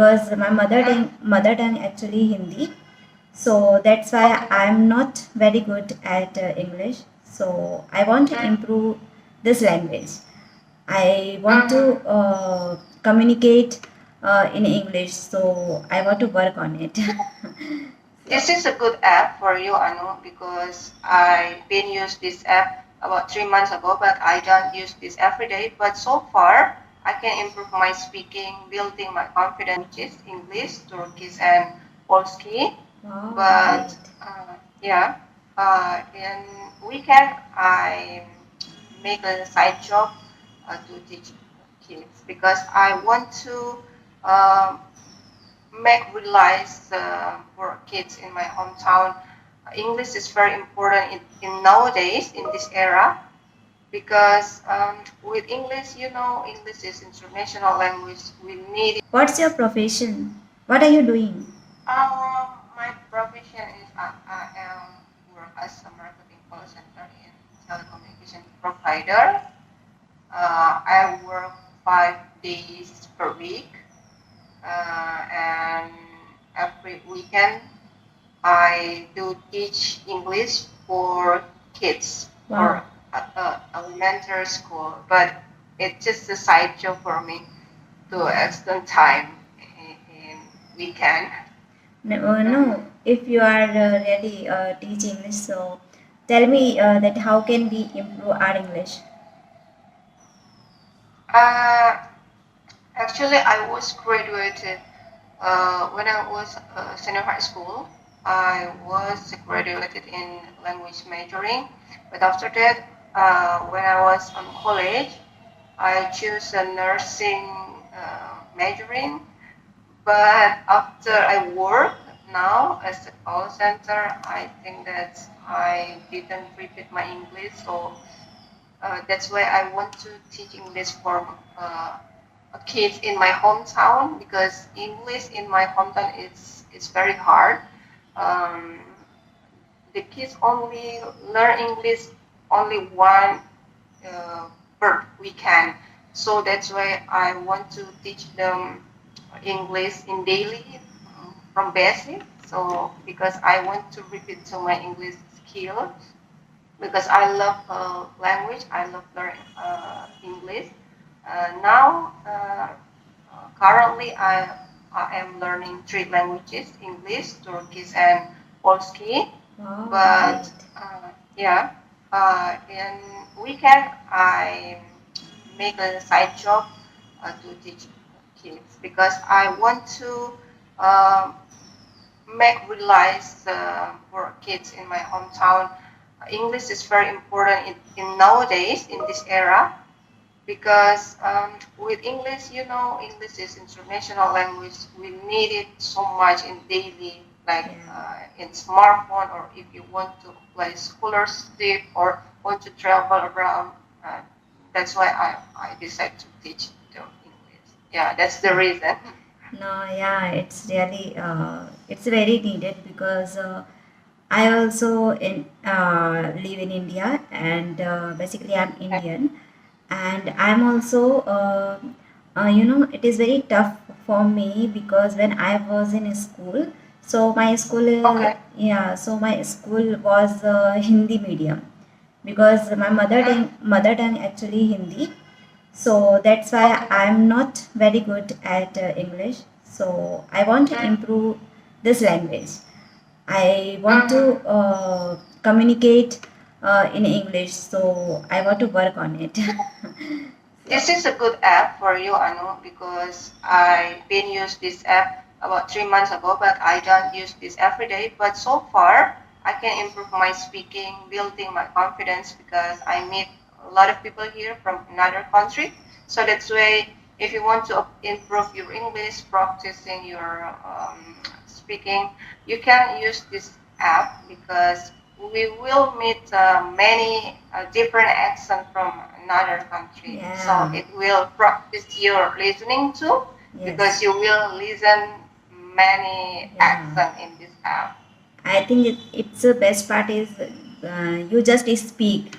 because my mother tongue actually Hindi. So that's why Okay. I'm not very good at English. So I want to Mm, improve this language. I want to mhm. communicate in English. So I want to work on it. So This is a good app for you, Anu, because I been used this app about 3 months ago, but I don't use this every day. But so far, I can improve my speaking, building my confidence, which is English, Turkish, and Polski. wow, great. But yeah, in weekend I make a side job to teach kids because I want to um, make realize for kids in my hometown English is very important in nowadays in this era because with English, English is international language. We need it. What's your profession? What are you doing? My profession is I am work as a marketing call center in telecommunication provider. I work 5 days per week, and every weekend I do teach English for kids Wow. for elementary school, but it's just a side job for me to extend time in weekend. No. If you are really teaching English, so tell me that how can we improve our English? Uh, Actually, I was graduated when I was senior high school. I was graduated in language majoring, but after that, when I was on college, I chose a nursing majoring. But after I work now as a call center, I think that I didn't repeat my English, so that's why I want to teach English for kids in my hometown because English in my hometown is very hard. Um, the kids only learn English only one per weekend, so that's why I want to teach them English in daily from basic. So because I want to repeat to my English skill because I love language, I love learning English. Now, currently, I am learning three languages: English, Turkish, and Polski. Wow, great. But yeah, in weekend I make a side job to teach kids because I want to um, make realize for kids in my hometown English is very important in nowadays in this era because with English, English is international language. We need it so much in daily, like Yeah. in smartphone, or if you want to apply scholarship or want to travel around. Uh, that's why I decided to teach them English. Yeah, that's the reason. No, yeah, it's really it's very needed because I also live in India and basically I'm Indian and I'm also it is very tough for me because when I was in school, so my school Okay. yeah, so my school was Hindi medium because my mother Mm, tongue mother tongue actually Hindi. So that's why okay. I'm not very good at English. So I want to Mm, improve this language. I want to mhm. communicate in English. So I want to work on it. So This is a good app for you, Anu, because I been used this app about 3 months ago, but I don't use this every day. But so far, I can improve my speaking, building my confidence because I meet a lot of people here from another country. So that's why if you want to improve your English, practicing your speaking, you can use this app because we will meet many different accents from another country. So yeah, it will practice your listening too because yes, you will listen many yeah. accent in this app. I think it's the best part is you just speak.